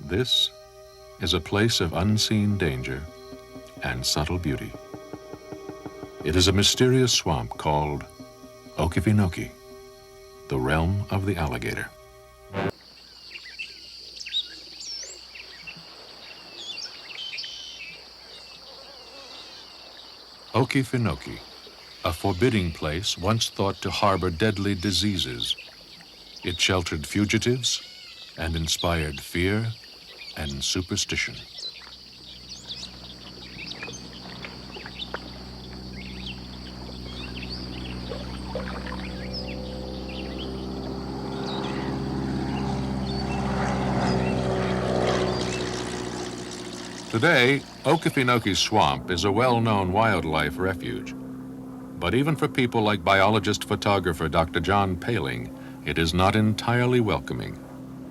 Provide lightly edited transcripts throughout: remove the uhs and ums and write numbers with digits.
This is a place of unseen danger and subtle beauty. It is a mysterious swamp called Okefenokee, the realm of the alligator. Okefenokee, a forbidding place once thought to harbor deadly diseases. It sheltered fugitives and inspired fear and superstition. Today, Okefenokee Swamp is a well-known wildlife refuge. But even for people like biologist-photographer Dr. John Paling, it is not entirely welcoming.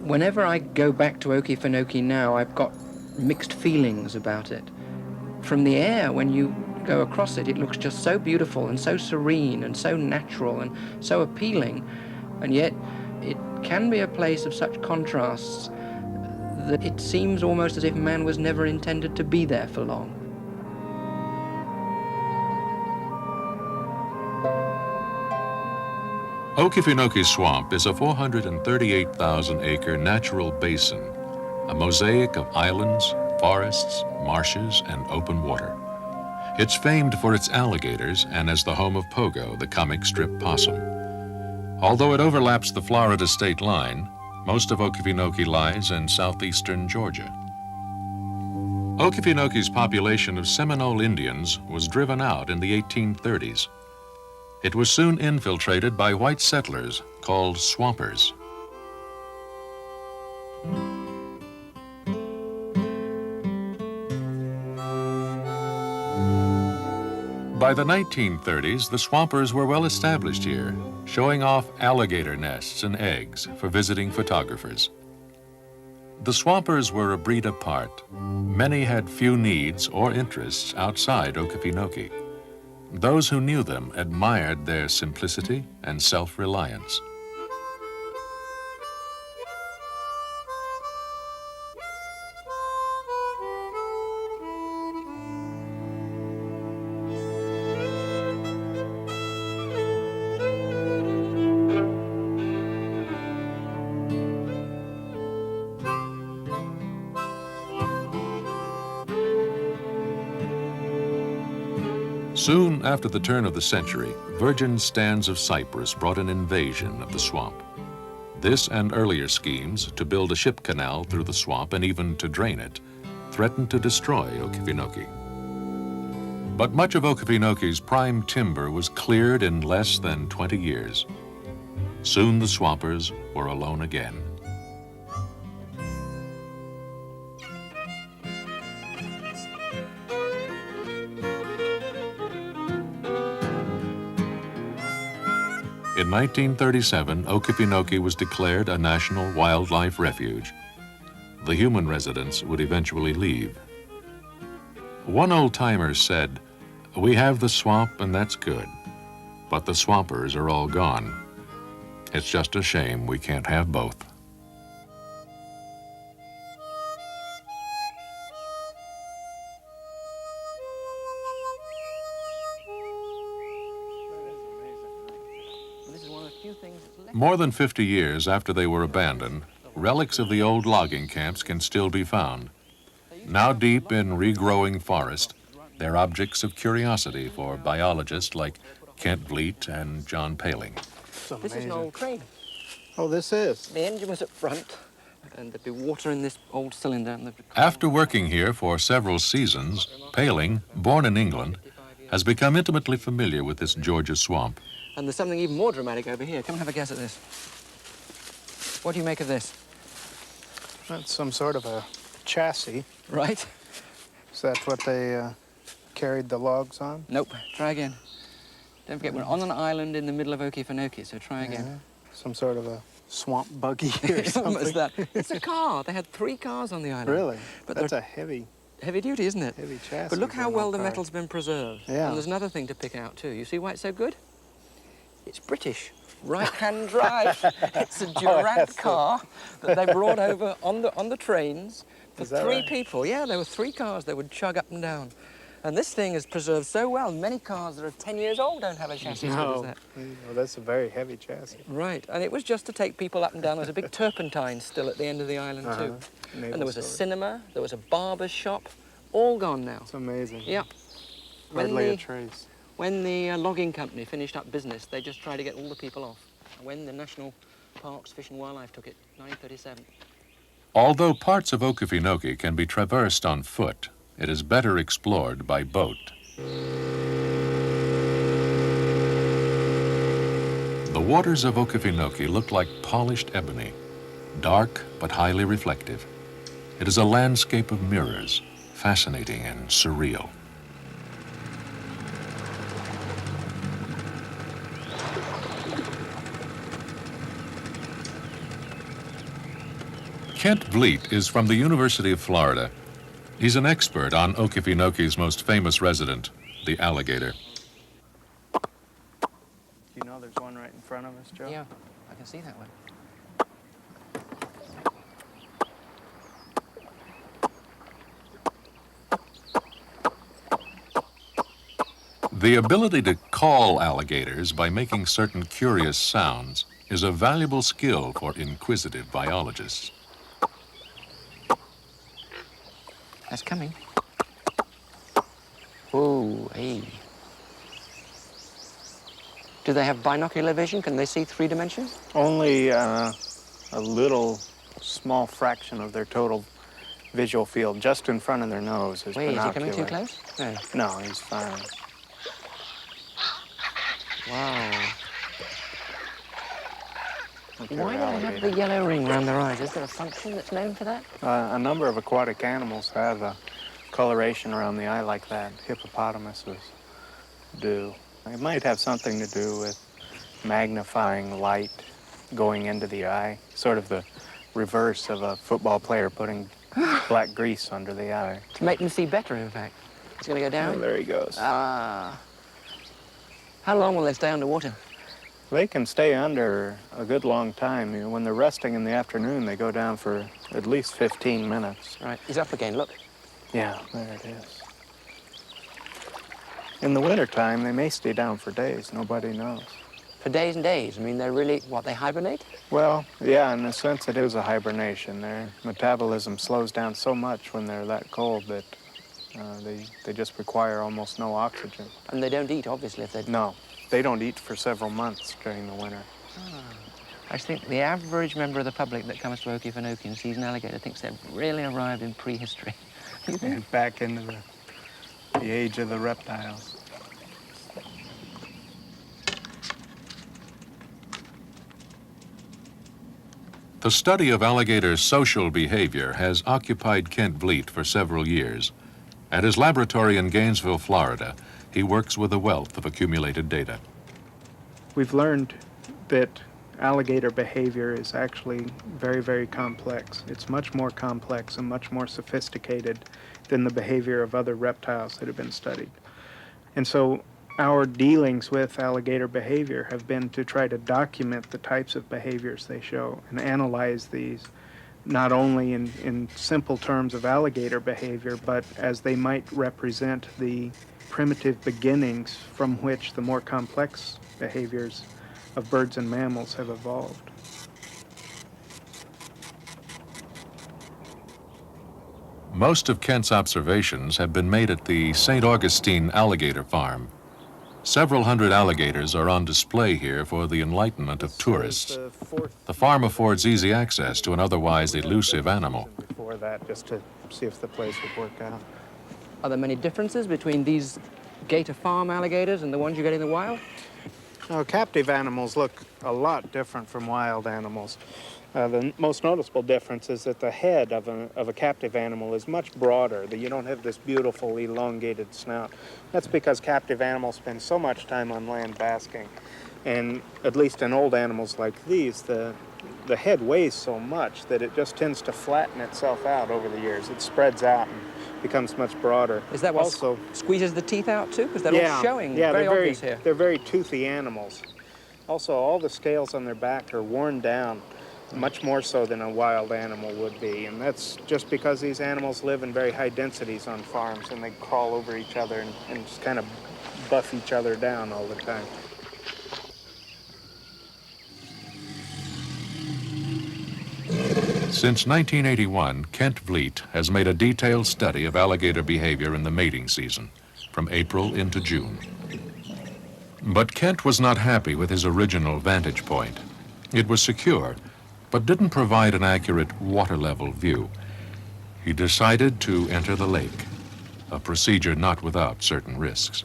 Whenever I go back to Okefenokee now, I've got mixed feelings about it. From the air, when you go across it, it looks just so beautiful and so serene and so natural and so appealing. And yet, it can be a place of such contrasts that it seems almost as if man was never intended to be there for long. Okefenokee Swamp is a 438,000-acre natural basin, a mosaic of islands, forests, marshes, and open water. It's famed for its alligators and as the home of Pogo, the comic strip possum. Although it overlaps the Florida state line, most of Okefenokee lies in southeastern Georgia. Okefenokee's population of Seminole Indians was driven out in the 1830s. It was soon infiltrated by white settlers called swampers. By the 1930s, the swampers were well established here, showing off alligator nests and eggs for visiting photographers. The swampers were a breed apart. Many had few needs or interests outside Okefenokee. Those who knew them admired their simplicity and self-reliance. Soon after the turn of the century, virgin stands of cypress brought an invasion of the swamp. This and earlier schemes to build a ship canal through the swamp and even to drain it threatened to destroy Okefenokee. But much of Okefenokee's prime timber was cleared in less than 20 years. Soon the swampers were alone again. In 1937, Okefenokee was declared a national wildlife refuge. The human residents would eventually leave. One old-timer said, "We have the swamp and that's good, but the swampers are all gone. It's just a shame we can't have both." More than 50 years after they were abandoned, relics of the old logging camps can still be found. Now deep in regrowing forest, they're objects of curiosity for biologists like Kent Vliet and John Paling. This is an old train. Oh, this is? The engine was up front, and there'd be water in this old cylinder. And After working here for several seasons, Paling, born in England, has become intimately familiar with this Georgia swamp. And there's something even more dramatic over here. Come and have a guess at this. What do you make of this? That's some sort of a chassis. Right? Is that what they carried the logs on? Nope. Try again. Don't forget, we're on an island in the middle of Okefenokee, so try again. Yeah. Some sort of a swamp buggy or something. Almost that. It's a car. They had 3 cars on the island. Really? But That's a heavy duty, isn't it? Heavy chassis. But look how well the car. metal's been preserved. Yeah. And there's another thing to pick out, too. You see why it's so good? It's British. Right-hand drive. It's a Durant car that they brought over on the trains for 3 right? people. Yeah, there were 3 cars they would chug up and down. And this thing is preserved so well. Many cars that are 10 years old don't have a chassis as good as that. Well, that's a very heavy chassis. Right, and it was just to take people up and down. There was a big turpentine still at the end of the island, too. And there was a cinema, there was a barber's shop, all gone now. It's amazing. Yeah. Hardly a trace. When the logging company finished up business, they just tried to get all the people off. When the National Parks, Fish and Wildlife took it, 1937. Although parts of Okefenokee can be traversed on foot, it is better explored by boat. The waters of Okefenokee look like polished ebony, dark but highly reflective. It is a landscape of mirrors, fascinating and surreal. Kent Vliet is from the University of Florida. He's an expert on Okefenokee's most famous resident, the alligator. You know there's one right in front of us, Joe? Yeah, I can see that one. The ability to call alligators by making certain curious sounds is a valuable skill for inquisitive biologists. That's coming. Oh, hey. Do they have binocular vision? Can they see 3 dimensions? Only a little small fraction of their total visual field, just in front of their nose, is Wait, is he binocular. coming too close? No. No, he's fine. Wow. Look at Why do our they have alligator. the yellow ring around their eyes? Is there a function that's known for that? A number of aquatic animals have a coloration around the eye like that. Hippopotamuses do. It might have something to do with magnifying light going into the eye, sort of the reverse of a football player putting black grease under the eye. To make them see better, in fact. It's going to go down? Oh, there he goes. Ah. How long will they stay underwater? They can stay under a good long time. You know, when they're resting in the afternoon, they go down for at least 15 minutes. Right, he's up again, look. Yeah, there it is. In the wintertime, they may stay down for days. Nobody knows. For days and days. I mean, they're really, what, they hibernate? Well, yeah, in a sense, it is a hibernation. Their metabolism slows down so much when they're that cold that they just require almost no oxygen. And they don't eat, obviously, if they... No, they don't eat for several months during the winter. I think the average member of the public that comes to Okefenokee and sees an alligator thinks they've really arrived in prehistory. And back into the age of the reptiles. The study of alligator social behavior has occupied Kent Vliet for several years. At his laboratory in Gainesville, Florida, he works with a wealth of accumulated data. We've learned that alligator behavior is actually very, very complex. It's much more complex and much more sophisticated than the behavior of other reptiles that have been studied. And so our dealings with alligator behavior have been to try to document the types of behaviors they show and analyze these not only in simple terms of alligator behavior, but as they might represent the primitive beginnings from which the more complex behaviors of birds and mammals have evolved. Most of Kent's observations have been made at the St. Augustine Alligator Farm. Several hundred alligators are on display here for the enlightenment of tourists. The farm affords easy access to an otherwise elusive animal. Before that, just to see if the place would work out. Are there many differences between these gator farm alligators and the ones you get in the wild? Captive animals look a lot different from wild animals. The most noticeable difference is that the head of a captive animal is much broader, that you don't have this beautiful elongated snout. That's because captive animals spend so much time on land basking. And at least in old animals like these, the head weighs so much that it just tends to flatten itself out over the years. It spreads out and becomes much broader. Is that what also squeezes the teeth out too? Because they're all showing, very obvious here. They're very toothy animals. Also, all the scales on their back are worn down, much more so than a wild animal would be. And that's just because these animals live in very high densities on farms, and they crawl over each other and just kind of buff each other down all the time. Since 1981, Kent Vliet has made a detailed study of alligator behavior in the mating season, from April into June. But Kent was not happy with his original vantage point. It was secure, but didn't provide an accurate water-level view. He decided to enter the lake, a procedure not without certain risks.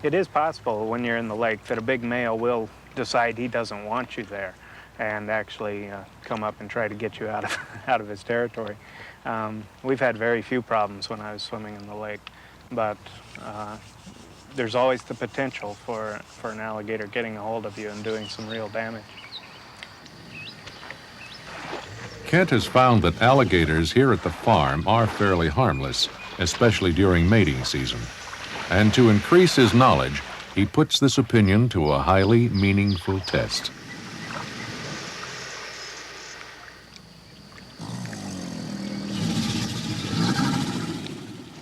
It is possible when you're in the lake that a big male will decide he doesn't want you there and actually come up and try to get you out of his territory. We've had very few problems when I was swimming in the lake, but there's always the potential for an alligator getting a hold of you and doing some real damage. Kent has found that alligators here at the farm are fairly harmless, especially during mating season. And to increase his knowledge, he puts this opinion to a highly meaningful test.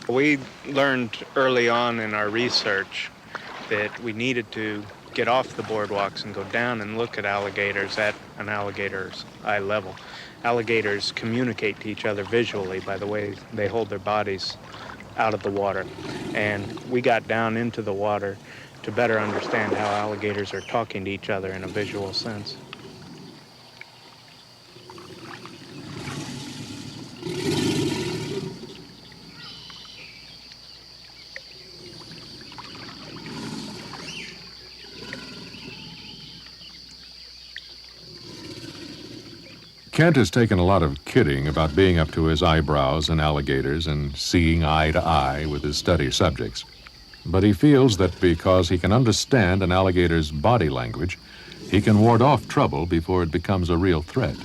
We learned early on in our research that we needed to get off the boardwalks and go down and look at alligators at an alligator's eye level. Alligators communicate to each other visually by the way they hold their bodies out of the water. And we got down into the water to better understand how alligators are talking to each other in a visual sense. Kent has taken a lot of kidding about being up to his eyebrows in alligators and seeing eye to eye with his study subjects. But he feels that because he can understand an alligator's body language, he can ward off trouble before it becomes a real threat.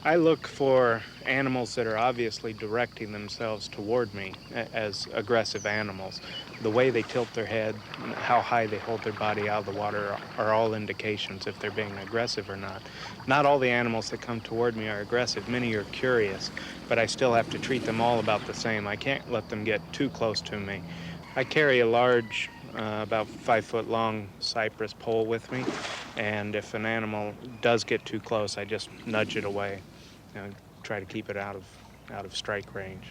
I look for animals that are obviously directing themselves toward me as aggressive animals. The way they tilt their head, how high they hold their body out of the water are all indications if they're being aggressive or not. Not all the animals that come toward me are aggressive. Many are curious, but I still have to treat them all about the same. I can't let them get too close to me. I carry a large, about 5-foot long cypress pole with me, and if an animal does get too close, I just nudge it away. Try to keep it out of strike range.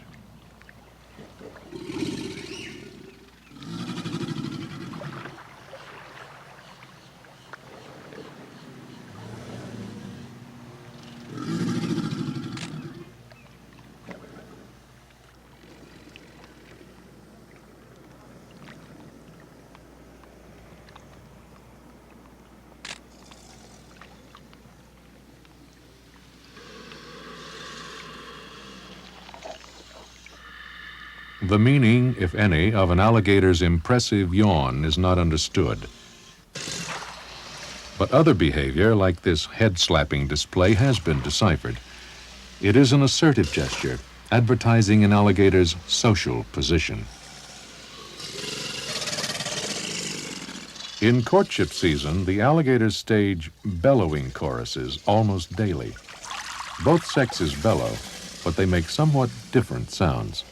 The meaning, if any, of an alligator's impressive yawn is not understood. But other behavior, like this head-slapping display, has been deciphered. It is an assertive gesture, advertising an alligator's social position. In courtship season, the alligators stage bellowing choruses almost daily. Both sexes bellow, but they make somewhat different sounds.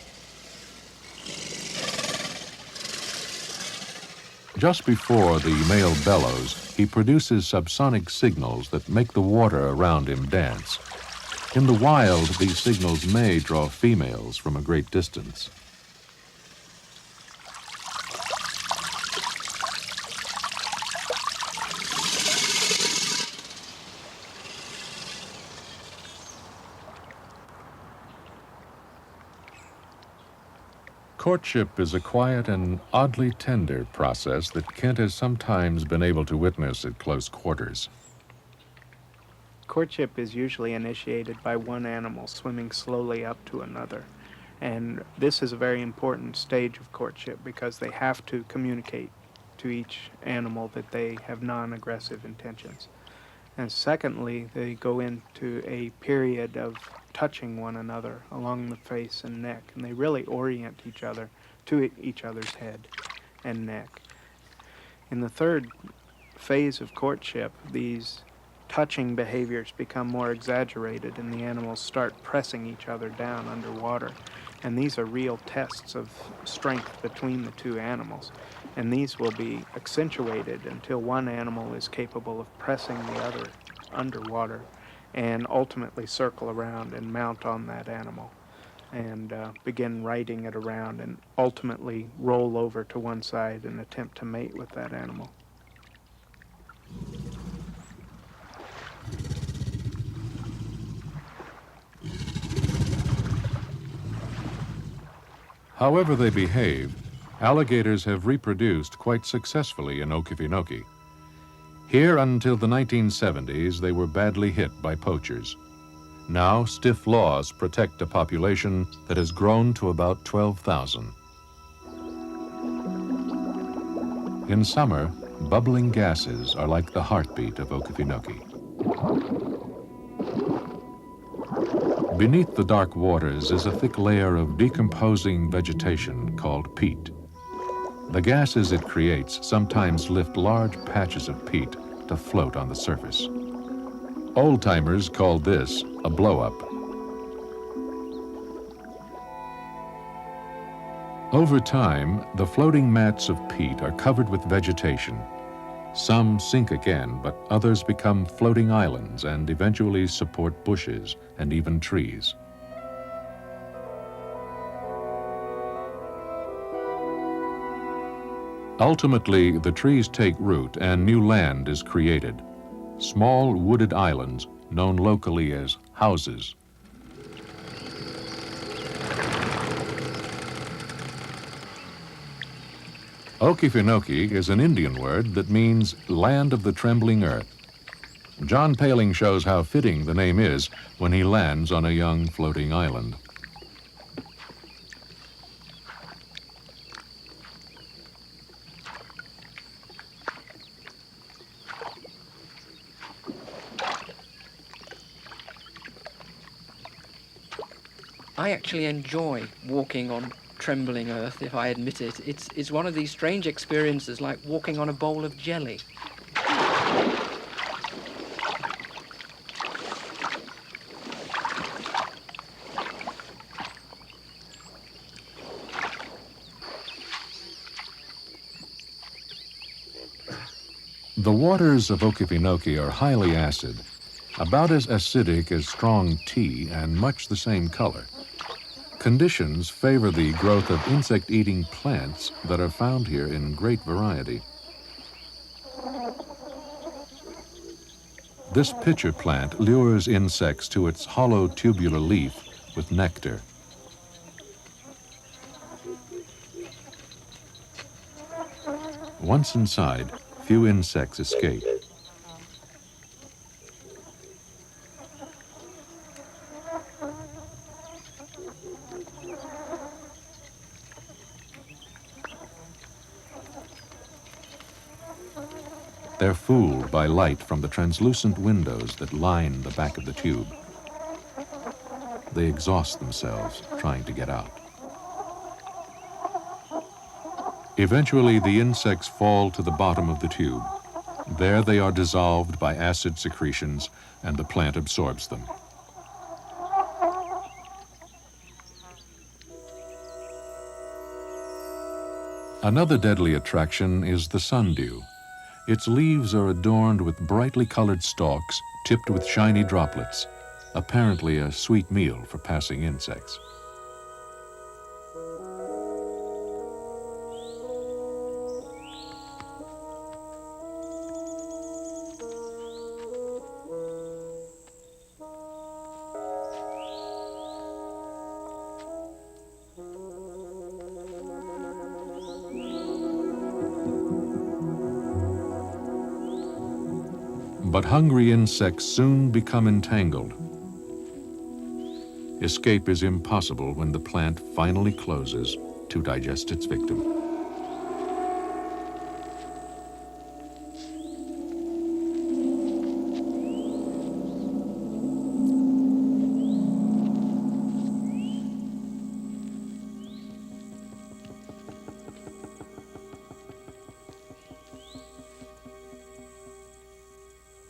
Just before the male bellows, he produces subsonic signals that make the water around him dance. In the wild, these signals may draw females from a great distance. Courtship is a quiet and oddly tender process that Kent has sometimes been able to witness at close quarters. Courtship is usually initiated by one animal swimming slowly up to another. And this is a very important stage of courtship because they have to communicate to each animal that they have non-aggressive intentions. And secondly, they go into a period of touching one another along the face and neck, and they really orient each other to each other's head and neck. In the third phase of courtship, these touching behaviors become more exaggerated and the animals start pressing each other down underwater. And these are real tests of strength between the two animals. And these will be accentuated until one animal is capable of pressing the other underwater and ultimately circle around and mount on that animal and begin riding it around and ultimately roll over to one side and attempt to mate with that animal. However they behave, alligators have reproduced quite successfully in Okefenokee. Here until the 1970s, they were badly hit by poachers. Now, stiff laws protect a population that has grown to about 12,000. In summer, bubbling gases are like the heartbeat of Okefenokee. Beneath the dark waters is a thick layer of decomposing vegetation called peat. The gases it creates sometimes lift large patches of peat to float on the surface. Old-timers called this a blow-up. Over time, the floating mats of peat are covered with vegetation. Some sink again, but others become floating islands and eventually support bushes and even trees. Ultimately, the trees take root and new land is created. Small wooded islands known locally as houses. Okefenokee is an Indian word that means land of the trembling earth. John Paling shows how fitting the name is when he lands on a young floating island. I actually enjoy walking on trembling earth, if I admit it. It's one of these strange experiences like walking on a bowl of jelly. The waters of Okefenokee are highly acid, about as acidic as strong tea and much the same color. Conditions favor the growth of insect-eating plants that are found here in great variety. This pitcher plant lures insects to its hollow tubular leaf with nectar. Once inside, few insects escape. They're fooled by light from the translucent windows that line the back of the tube. They exhaust themselves trying to get out. Eventually, the insects fall to the bottom of the tube. There they are dissolved by acid secretions, and the plant absorbs them. Another deadly attraction is the sundew. Its leaves are adorned with brightly colored stalks tipped with shiny droplets, apparently a sweet meal for passing insects. But hungry insects soon become entangled. Escape is impossible when the plant finally closes to digest its victim.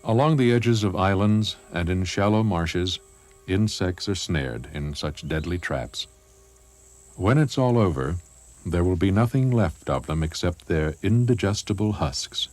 Along the edges of islands and in shallow marshes, insects are snared in such deadly traps. When it's all over, there will be nothing left of them except their indigestible husks.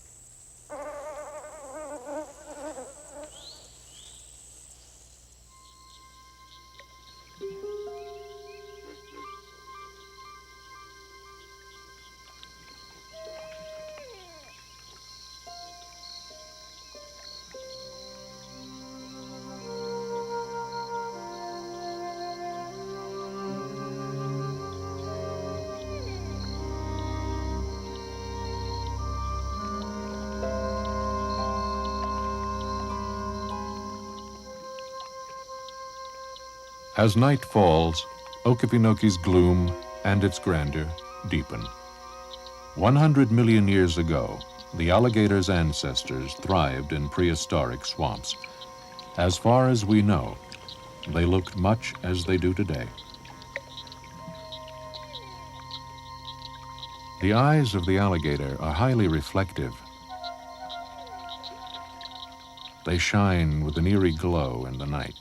As night falls, Okefenoke's gloom and its grandeur deepen. 100 million years ago, the alligator's ancestors thrived in prehistoric swamps. As far as we know, they looked much as they do today. The eyes of the alligator are highly reflective. They shine with an eerie glow in the night.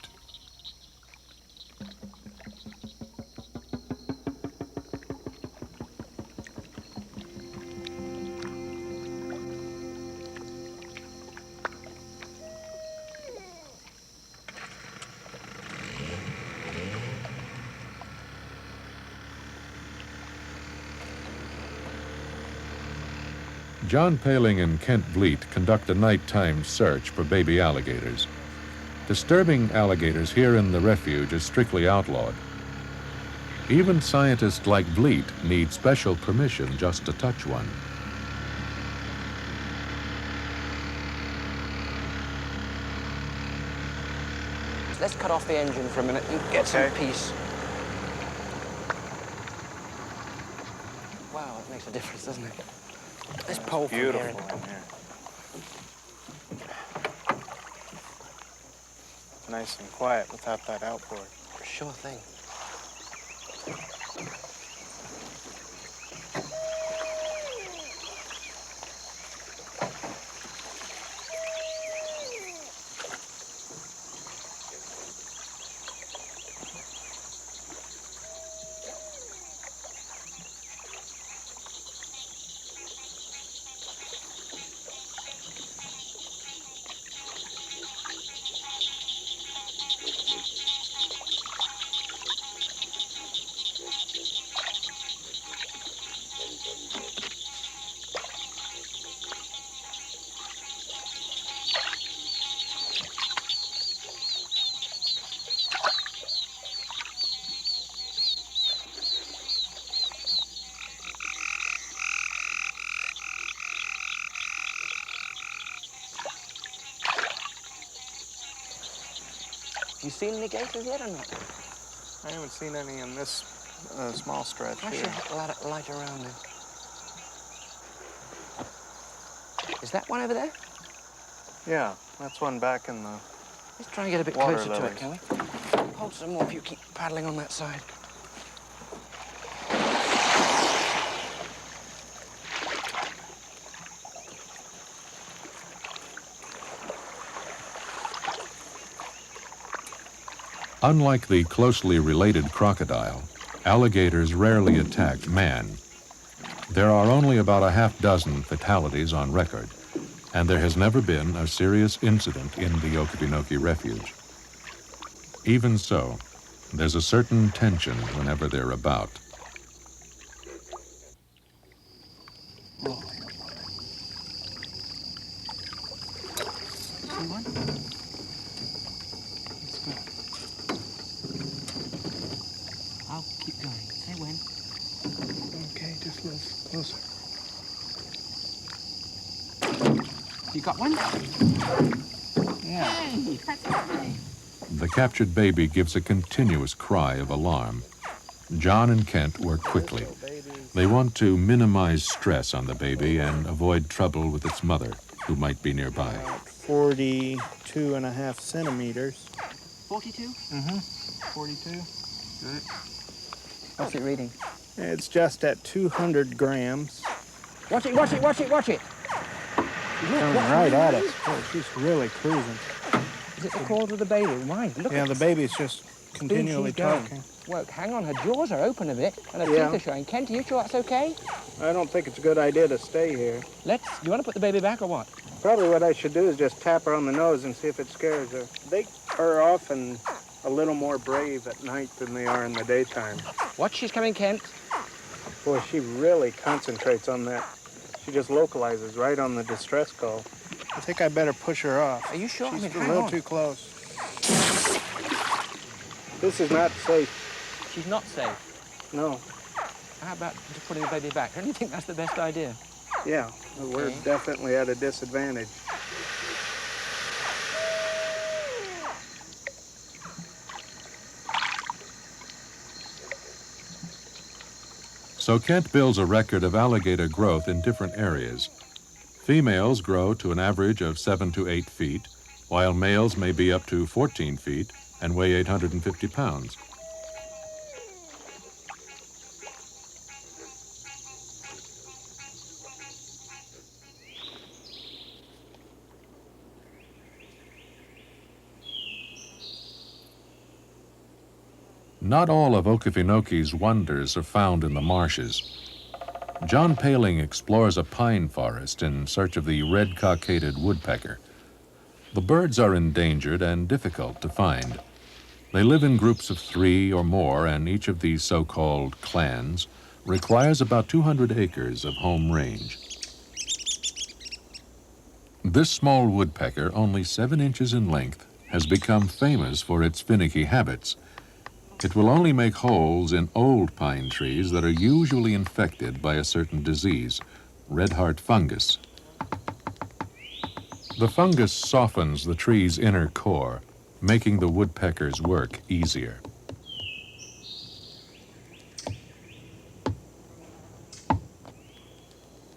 John Paling and Kent Vliet conduct a nighttime search for baby alligators. Disturbing alligators here in the refuge is strictly outlawed. Even scientists like Vliet need special permission just to touch one. Let's cut off the engine for a minute and get some peace. Wow, it makes a difference, doesn't it? This pole from here. Beautiful in here. Nice and quiet without that outboard. Sure thing. You seen any gators yet or not? I haven't seen any in this small stretch I here. should light around then. Is that one over there? Yeah, that's one back in the... Let's try and get a bit Water closer to lilies. it, can we? Hold some more if you keep paddling on that side. Unlike the closely related crocodile, alligators rarely attack man. There are only about a half dozen fatalities on record, and there has never been a serious incident in the Okefenokee Refuge. Even so, there's a certain tension whenever they're about. I'll keep going. Say when. Okay, just a little closer. You got one? Yeah. Hey, that's lovely. The captured baby gives a continuous cry of alarm. John and Kent work quickly. They want to minimize stress on the baby and avoid trouble with its mother, who might be nearby. 42.5 centimeters. 42? Mm-hmm. 42. Good. What's it reading? It's just at 200 grams. Watch it, watch it, watch it, watch it. Coming right at us. Boy, she's really cruising. Is it the cause of the baby? Why? Look Yeah, at the baby's just continually she's going. talking. Well, hang on, her jaws are open a bit, and her Yeah. teeth are showing. Kent, are you sure that's okay? I don't think it's a good idea to stay here. Do you want to put the baby back or what? Probably what I should do is just tap her on the nose and see if it scares her. They are often a little more brave at night than they are in the daytime. Watch, she's coming, Kent. Boy, she really concentrates on that. She just localizes right on the distress call. I think I better push her off. Are you sure? She's I mean, a hang little on. too close. This is not safe. She's not safe. No. How about just putting the baby back? Don't you think that's the best idea? Yeah, we're Okay. definitely at a disadvantage. So Kent builds a record of alligator growth in different areas. Females grow to an average of 7 to 8 feet, while males may be up to 14 feet and weigh 850 pounds. Not all of Okefenokee's wonders are found in the marshes. John Paling explores a pine forest in search of the red-cockaded woodpecker. The birds are endangered and difficult to find. They live in groups of 3 or more, and each of these so-called clans requires about 200 acres of home range. This small woodpecker, only 7 inches in length, has become famous for its finicky habits. It will only make holes in old pine trees that are usually infected by a certain disease, red heart fungus. The fungus softens the tree's inner core, making the woodpecker's work easier.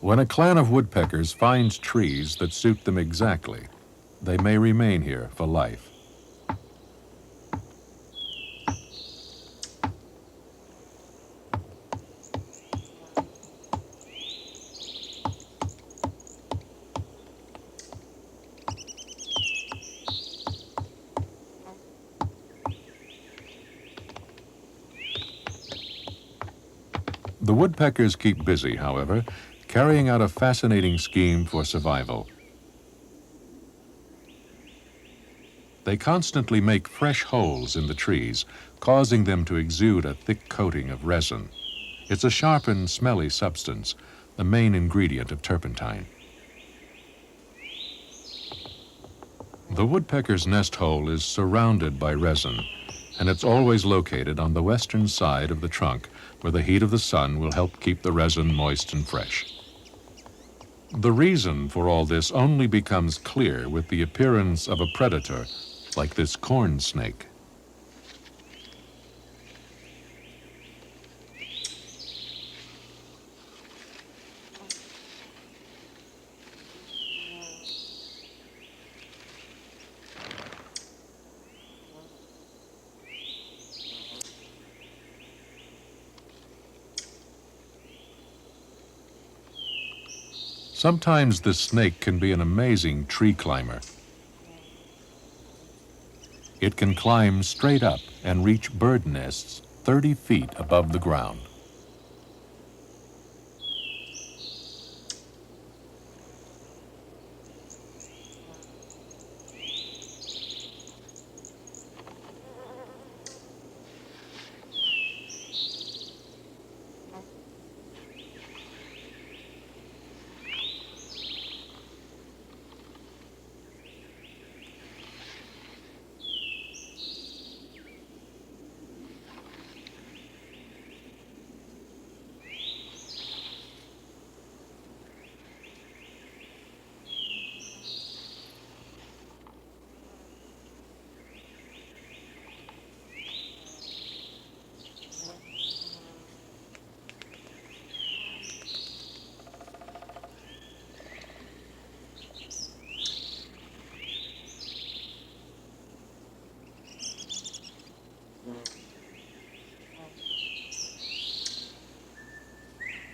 When a clan of woodpeckers finds trees that suit them exactly, they may remain here for life. The woodpeckers keep busy, however, carrying out a fascinating scheme for survival. They constantly make fresh holes in the trees, causing them to exude a thick coating of resin. It's a sharp and smelly substance, the main ingredient of turpentine. The woodpecker's nest hole is surrounded by resin, and it's always located on the western side of the trunk, where the heat of the sun will help keep the resin moist and fresh. The reason for all this only becomes clear with the appearance of a predator, like this corn snake. Sometimes this snake can be an amazing tree climber. It can climb straight up and reach bird nests 30 feet above the ground.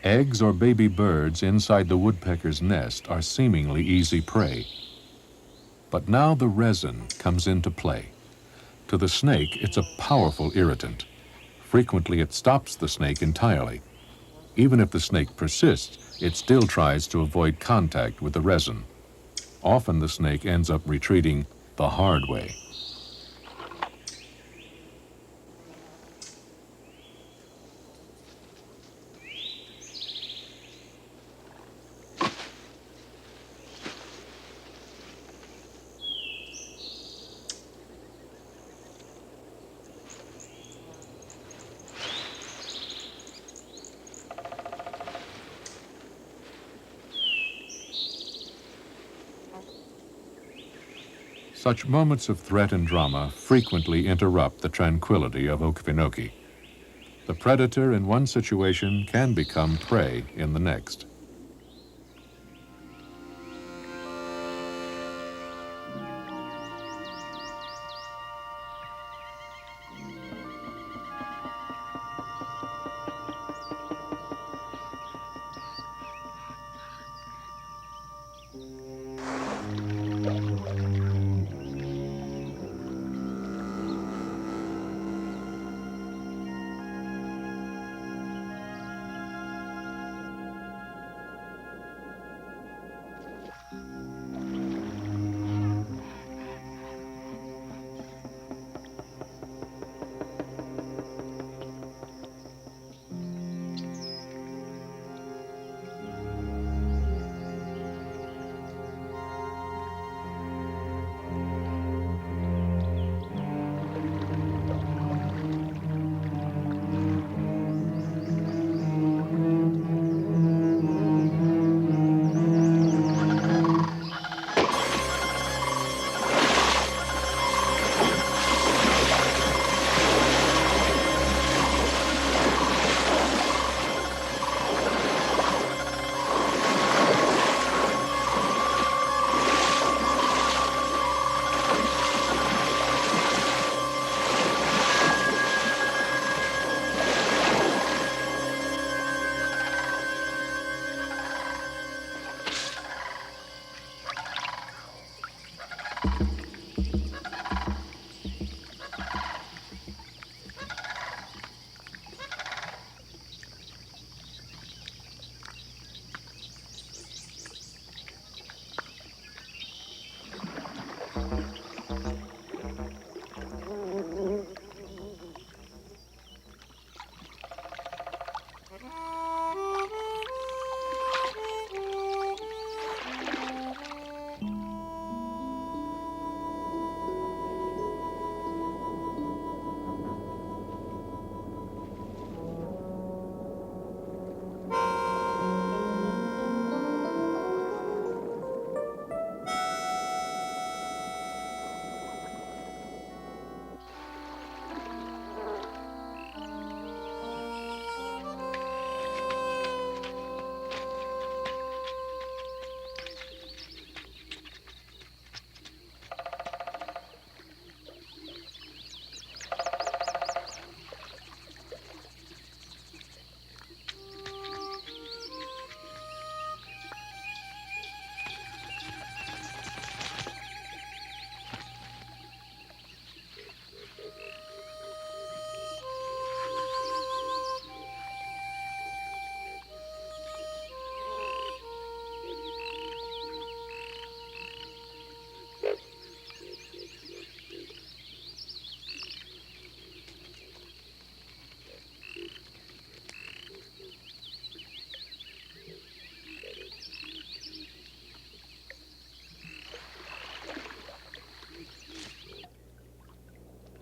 Eggs or baby birds inside the woodpecker's nest are seemingly easy prey. But now the resin comes into play. To the snake, it's a powerful irritant. Frequently, it stops the snake entirely. Even if the snake persists, it still tries to avoid contact with the resin. Often the snake ends up retreating the hard way. Such moments of threat and drama frequently interrupt the tranquility of Okefenokee. The predator in one situation can become prey in the next.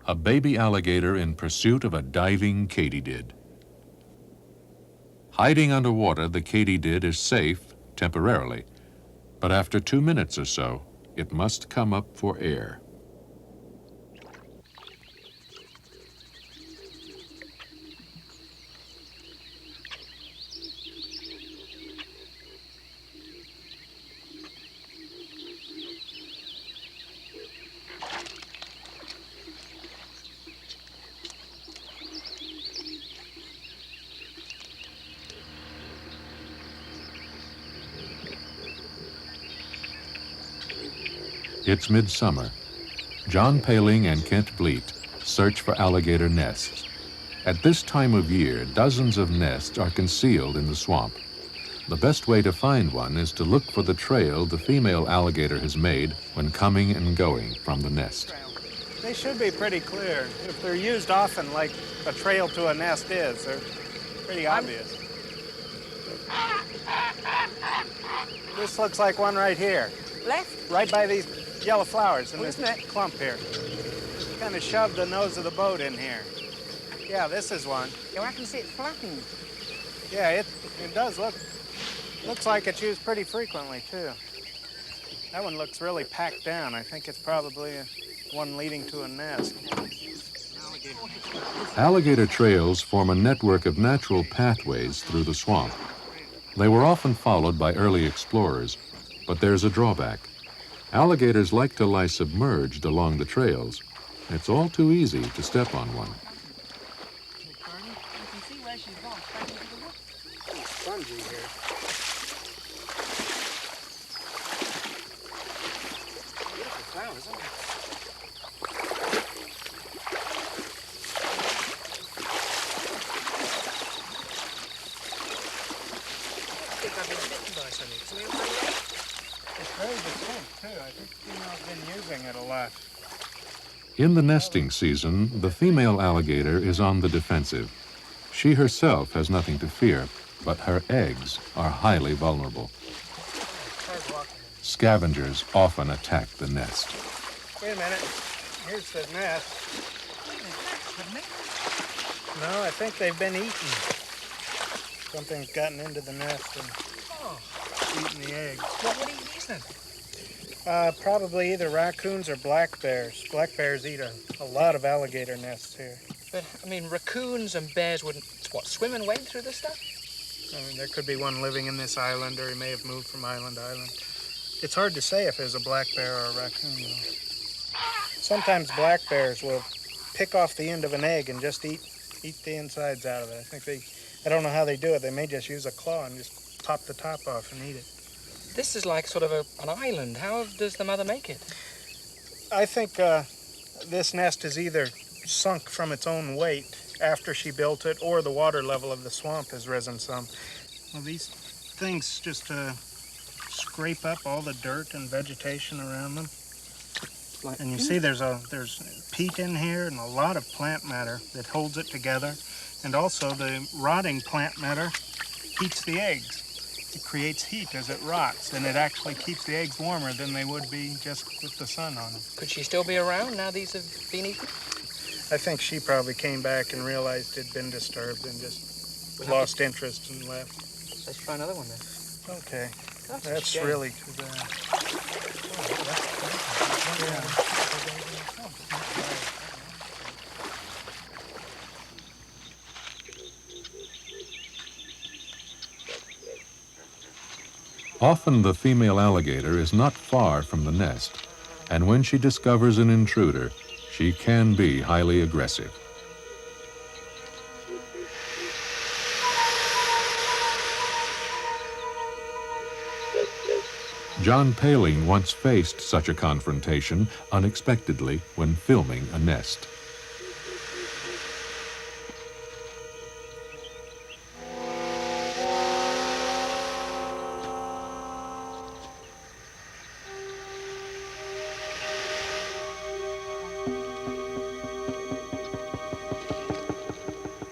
A baby alligator in pursuit of a diving katydid. Hiding underwater, the katydid is safe temporarily, but after 2 minutes or so, it must come up for air. It's midsummer. John Paling and Kent Bleat search for alligator nests. At this time of year, dozens of nests are concealed in the swamp. The best way to find one is to look for the trail the female alligator has made when coming and going from the nest. They should be pretty clear. If they're used often like a trail to a nest is, they're pretty obvious. This looks like one right here. Left? Right by these yellow flowers in this clump here. Kind of shoved the nose of the boat in here. Yeah, this is one. Oh, I can see it's flattened. Yeah, it does looks like it's used pretty frequently too. That one looks really packed down. I think it's probably one leading to a nest. Alligator trails form a network of natural pathways through the swamp. They were often followed by early explorers, but there's a drawback. Alligators like to lie submerged along the trails. It's all too easy to step on one. Spongy here. Beautiful flowers, aren't they? It's very distinct too. I think females been using it a lot. In the nesting season, the female alligator is on the defensive. She herself has nothing to fear, but her eggs are highly vulnerable. Scavengers often attack the nest. Wait a minute. Here's the nest. No, I think they've been eaten. Something's gotten into the nest and eaten the eggs. What would eat these then? Probably either raccoons or black bears. Black bears eat a lot of alligator nests here. But, I mean, raccoons and bears wouldn't, swim and wade through this stuff? I mean, there could be one living in this island, or he may have moved from island to island. It's hard to say if there's a black bear or a raccoon, though. Sometimes black bears will pick off the end of an egg and just eat the insides out of it. I don't know how they do it. They may just use a claw and just pop the top off and eat it. This is like sort of an island. How does the mother make it? I think this nest is either sunk from its own weight after she built it, or the water level of the swamp has risen some. Well, these things just scrape up all the dirt and vegetation around them. And you see there's peat in here and a lot of plant matter that holds it together. And also the rotting plant matter heats the eggs. It creates heat as it rots, and it actually keeps the eggs warmer than they would be just with the sun on them. Could she still be around now these have been eaten? I think she probably came back and realized it'd been disturbed and just lost interest and left. Let's try another one then. Okay. That's a That's shame. really too bad. Often the female alligator is not far from the nest, and when she discovers an intruder, she can be highly aggressive. John Paling once faced such a confrontation unexpectedly when filming a nest.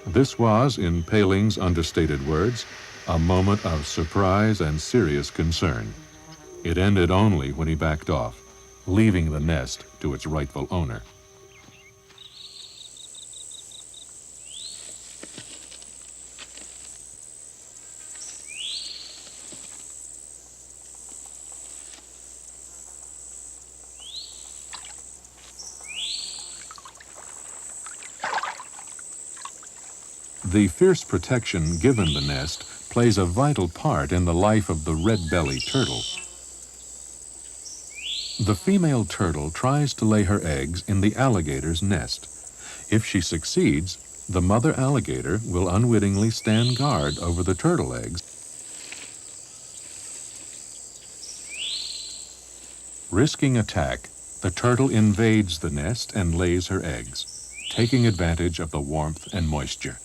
This was, in Paling's understated words, a moment of surprise and serious concern. It ended only when he backed off, leaving the nest to its rightful owner. The fierce protection given the nest plays a vital part in the life of the red-bellied turtle. The female turtle tries to lay her eggs in the alligator's nest. If she succeeds, the mother alligator will unwittingly stand guard over the turtle eggs. Risking attack, the turtle invades the nest and lays her eggs, taking advantage of the warmth and moisture.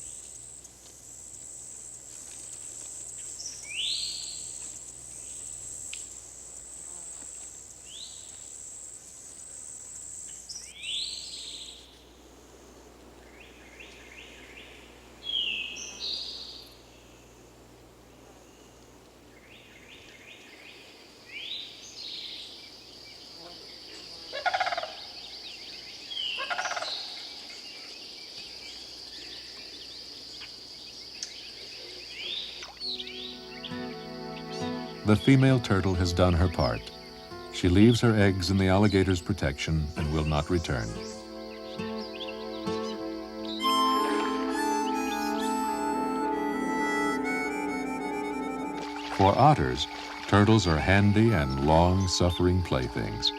The female turtle has done her part. She leaves her eggs in the alligator's protection and will not return. For otters, turtles are handy and long-suffering playthings.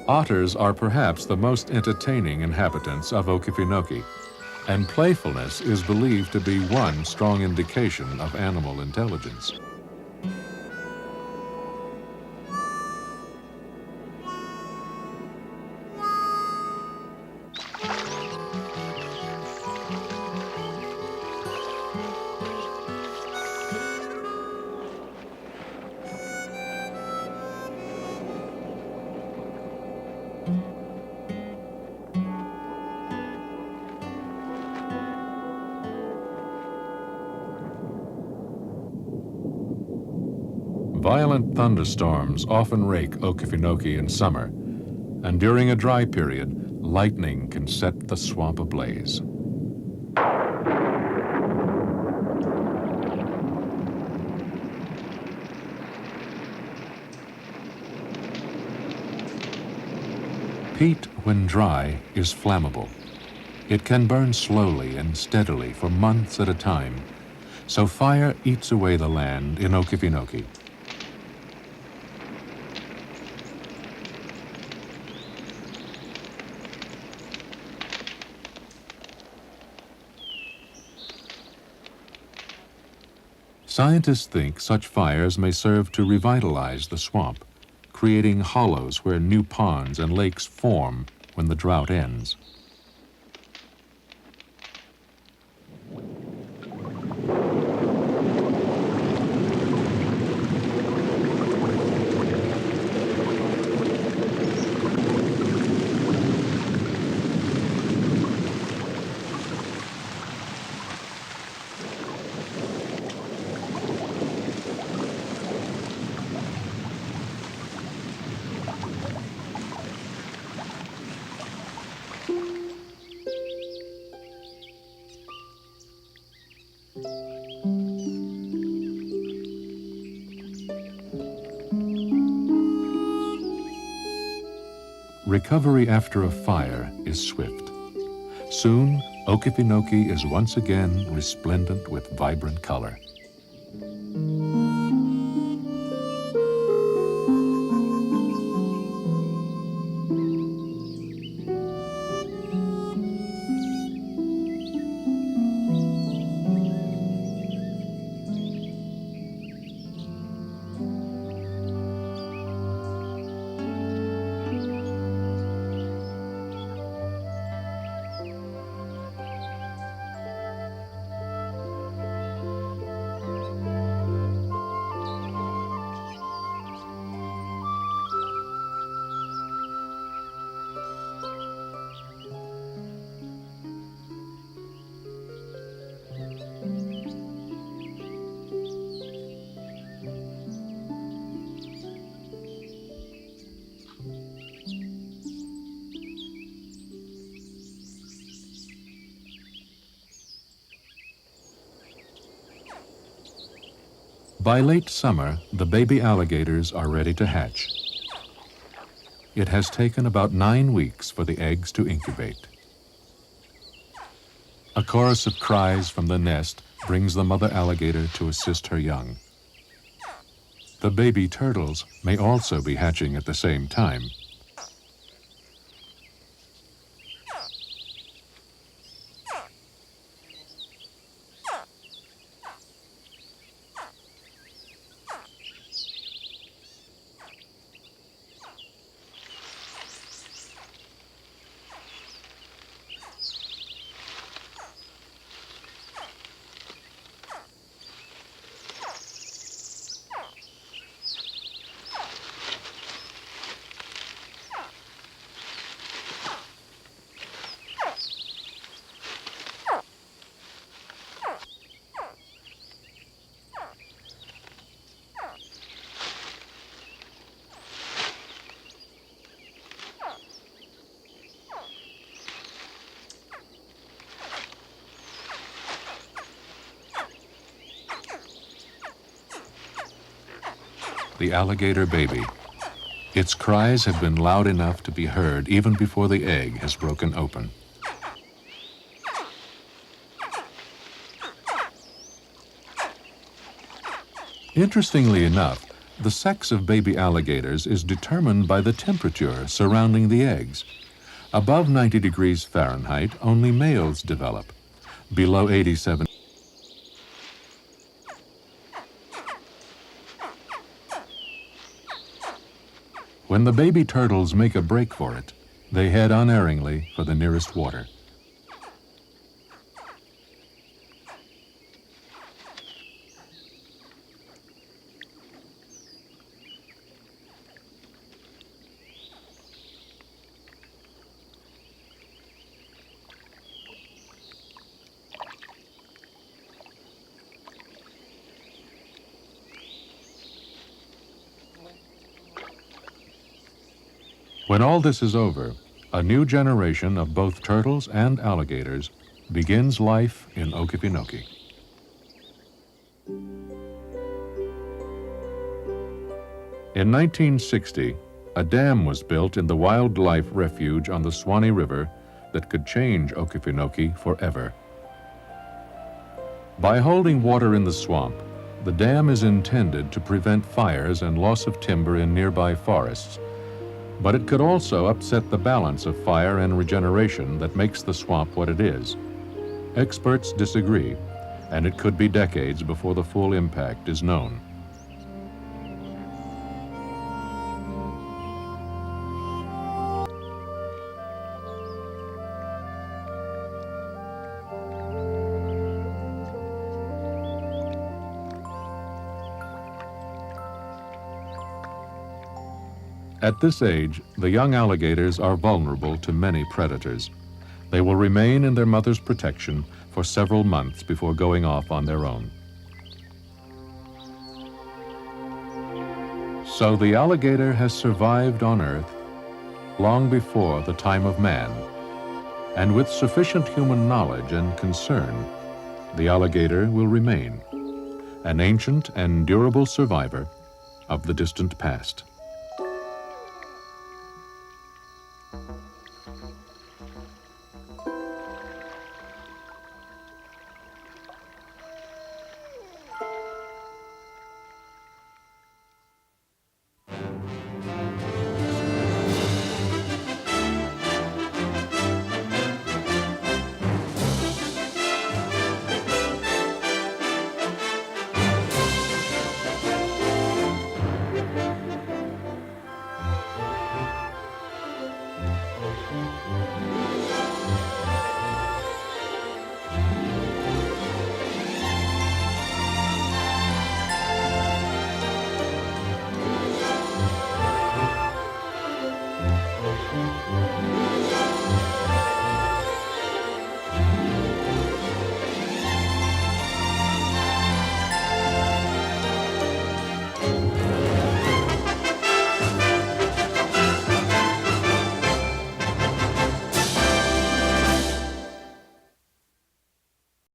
Otters are perhaps the most entertaining inhabitants of Okefenokee, and playfulness is believed to be one strong indication of animal intelligence. Violent thunderstorms often rake Okefenokee in summer, and during a dry period, lightning can set the swamp ablaze. Peat, when dry, is flammable. It can burn slowly and steadily for months at a time, so fire eats away the land in Okefenokee. Scientists think such fires may serve to revitalize the swamp, creating hollows where new ponds and lakes form when the drought ends. Recovery after a fire is swift. Soon, Okefenokee is once again resplendent with vibrant color. By late summer, the baby alligators are ready to hatch. It has taken about 9 weeks for the eggs to incubate. A chorus of cries from the nest brings the mother alligator to assist her young. The baby turtles may also be hatching at the same time. the alligator baby. Its cries have been loud enough to be heard even before the egg has broken open. Interestingly enough, the sex of baby alligators is determined by the temperature surrounding the eggs. Above 90 degrees Fahrenheit, only males develop. Below 87. When the baby turtles make a break for it, they head unerringly for the nearest water. When all this is over, a new generation of both turtles and alligators begins life in Okefenokee. In 1960, a dam was built in the wildlife refuge on the Swanee River that could change Okefenokee forever. By holding water in the swamp, the dam is intended to prevent fires and loss of timber in nearby forests, but it could also upset the balance of fire and regeneration that makes the swamp what it is. Experts disagree, and it could be decades before the full impact is known. At this age, the young alligators are vulnerable to many predators. They will remain in their mother's protection for several months before going off on their own. So the alligator has survived on Earth long before the time of man, and with sufficient human knowledge and concern, the alligator will remain an ancient and durable survivor of the distant past.